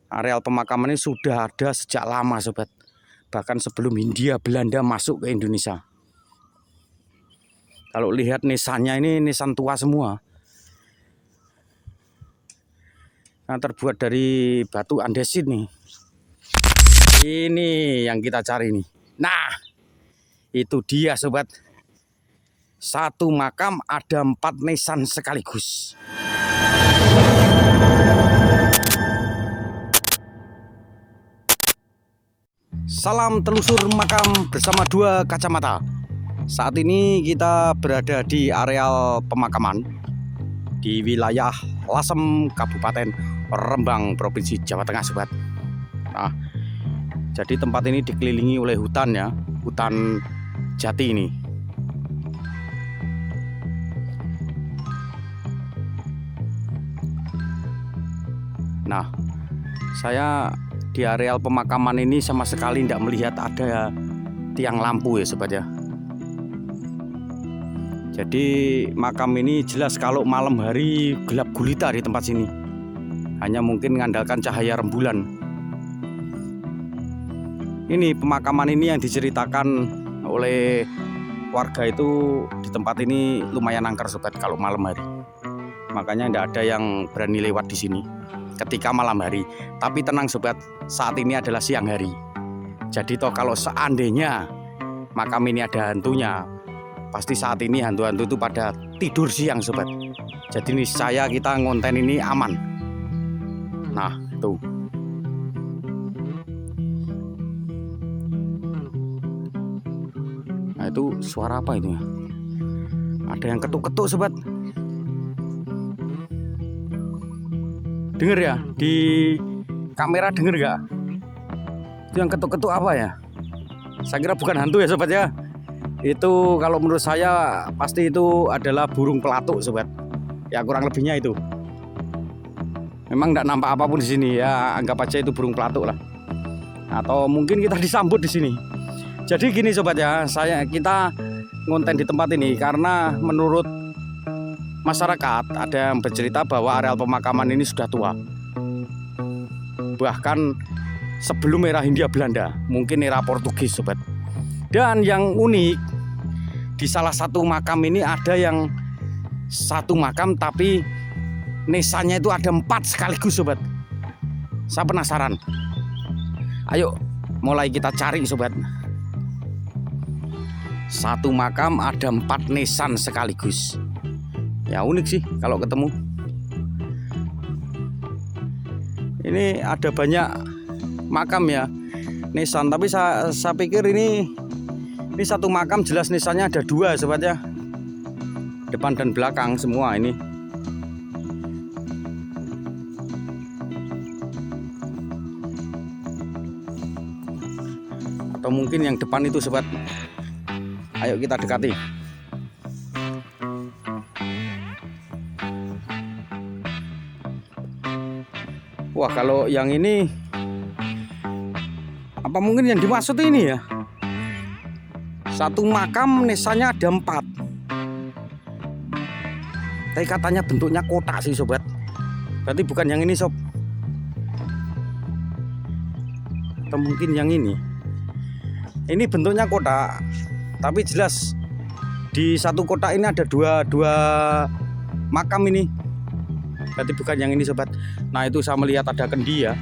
Areal pemakaman ini sudah ada sejak lama, sobat. Bahkan sebelum Hindia Belanda masuk ke Indonesia. Kalau lihat nisannya, ini nisan tua semua. Nah, terbuat dari batu andesit nih. Ini yang kita cari nih. Nah, itu dia, sobat. Satu makam ada 4 nisan sekaligus. Salam telusur makam bersama 2 kacamata. Saat ini kita berada di areal pemakaman di wilayah Lasem, Kabupaten Rembang, Provinsi Jawa Tengah, sobat. Nah, jadi tempat ini dikelilingi oleh hutan ya, hutan jati ini. Nah, saya di areal pemakaman ini sama sekali tidak melihat ada tiang lampu ya, sobat ya. Jadi makam ini jelas kalau malam hari gelap gulita di tempat sini. Hanya mungkin mengandalkan cahaya rembulan. Ini pemakaman ini yang diceritakan oleh warga itu di tempat ini lumayan angker, sobat, kalau malam hari. Makanya tidak ada yang berani lewat di sini ketika malam hari. Tapi tenang, sobat, saat ini adalah siang hari. Jadi toh kalau seandainya makam ini ada hantunya, pasti saat ini hantu-hantu itu pada tidur siang, sobat. Jadi niscaya kita ngonten ini aman. Nah, tuh. Nah, itu suara apa itu ya? Ada yang ketuk-ketuk, sobat. Dengar ya? Di kamera denger gak? Itu yang ketuk-ketuk apa ya? Saya kira bukan hantu ya, sobat ya. Itu kalau menurut saya pasti itu adalah burung pelatuk, sobat. Ya kurang lebihnya itu. Memang tidak nampak apapun di sini ya, anggap aja itu burung pelatuk lah. Atau mungkin kita disambut di sini. Jadi gini, sobat ya, kita ngonten di tempat ini karena menurut masyarakat ada yang bercerita bahwa areal pemakaman ini sudah tua. Bahkan sebelum era Hindia Belanda, mungkin era Portugis, sobat. Dan yang unik, di salah satu makam ini ada yang satu makam tapi nisannya itu ada 4 sekaligus, sobat. Saya penasaran. Ayo mulai kita cari, sobat. Satu makam ada 4 nisan sekaligus. Ya unik sih kalau ketemu. Ini ada banyak makam ya, nisan. Tapi saya pikir ini satu makam jelas nisannya ada 2, sobat ya. Depan dan belakang semua ini. Atau mungkin yang depan itu, sobat. Ayo kita dekati. Wah, kalau yang ini apa mungkin yang dimaksud ini ya? Satu makam nisannya ada 4. Tapi katanya bentuknya kotak sih, sobat. Berarti bukan yang ini, sob. Atau mungkin yang ini. Ini bentuknya kotak, tapi jelas di satu kotak ini ada dua makam ini. Berarti bukan yang ini, sobat. Nah, itu saya melihat ada kendi ya.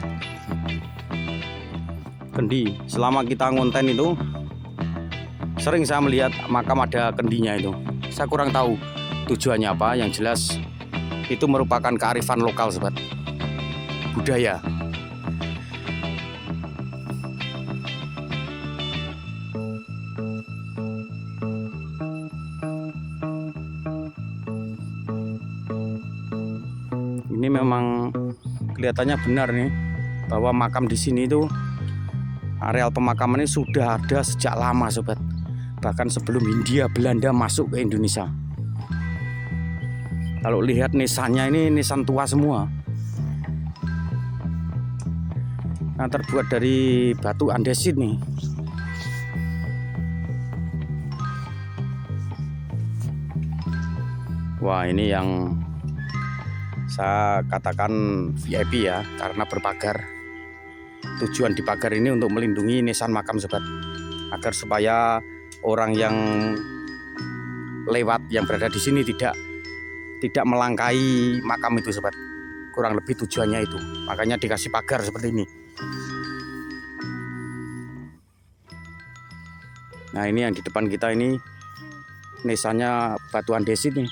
Kendi. Selama kita ngonten itu sering saya melihat makam ada kendinya itu. Saya kurang tahu tujuannya apa. Yang jelas itu merupakan kearifan lokal, sobat. Budaya. Ini memang kelihatannya benar nih bahwa makam di sini itu areal pemakaman ini sudah ada sejak lama, sobat. Bahkan sebelum Hindia Belanda masuk ke Indonesia. Kalau lihat nisannya, ini nisan tua semua. Nah, terbuat dari batu andesit nih. Wah, ini yang saya katakan VIP ya, karena berpagar. Tujuan dipagar ini untuk melindungi nisan makam sobat, agar supaya orang yang lewat yang berada di sini tidak melangkai makam itu sobat. Kurang lebih tujuannya itu, makanya dikasih pagar seperti ini. Nah ini yang di depan kita ini nisannya batu andesit nih.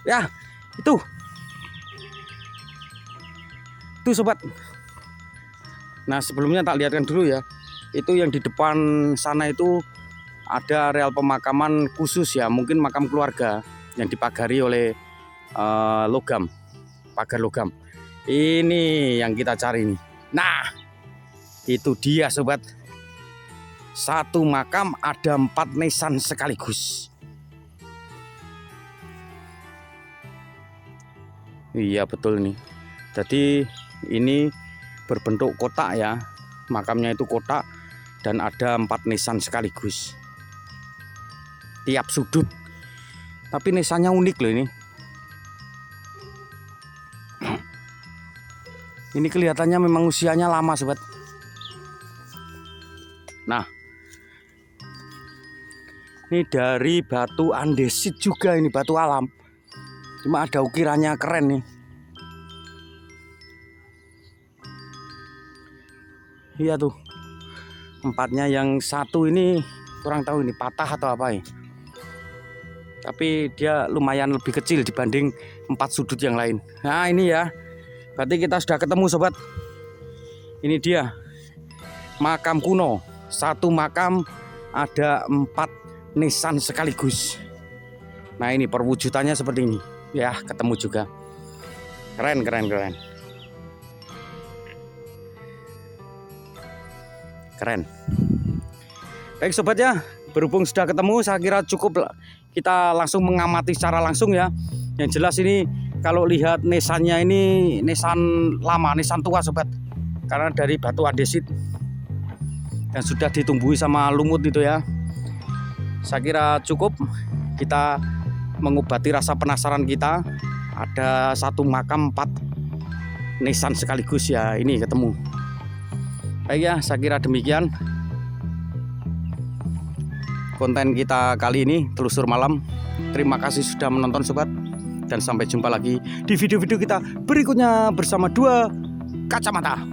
Ya itu sobat. Nah sebelumnya tak lihatkan dulu ya, itu yang di depan sana itu ada areal pemakaman khusus ya, mungkin makam keluarga yang dipagari oleh logam, pagar logam. Ini yang kita cari nih. Nah itu dia sobat, satu makam ada 4 nisan sekaligus. Iya betul nih. Jadi ini berbentuk kotak ya, makamnya itu kotak dan ada 4 nisan sekaligus tiap sudut. Tapi nisannya unik loh ini. Ini kelihatannya memang usianya lama sobat. Nah ini dari batu andesit juga, ini batu alam, cuma ada ukirannya keren nih. Iya tuh 4-nya, yang satu ini kurang tahu ini patah atau apa ya, tapi dia lumayan lebih kecil dibanding 4 sudut yang lain. Nah ini ya, berarti kita sudah ketemu sobat. Ini dia makam kuno, satu makam ada 4 nisan sekaligus. Nah ini perwujudannya seperti ini ya, ketemu juga. Keren. Baik sobat ya, berhubung sudah ketemu, saya kira cukup kita langsung mengamati secara langsung ya. Yang jelas ini kalau lihat nisannya ini nisan lama, nisan tua sobat, karena dari batu andesit dan sudah ditumbuhi sama lumut itu ya. Saya kira cukup kita mengobati rasa penasaran kita. Ada satu makam 4 nisan sekaligus ya, ini ketemu. Baik ya, saya kira demikian konten kita kali ini, telusur malam. Terima kasih sudah menonton sobat, dan sampai jumpa lagi di video-video kita berikutnya bersama 2 kacamata.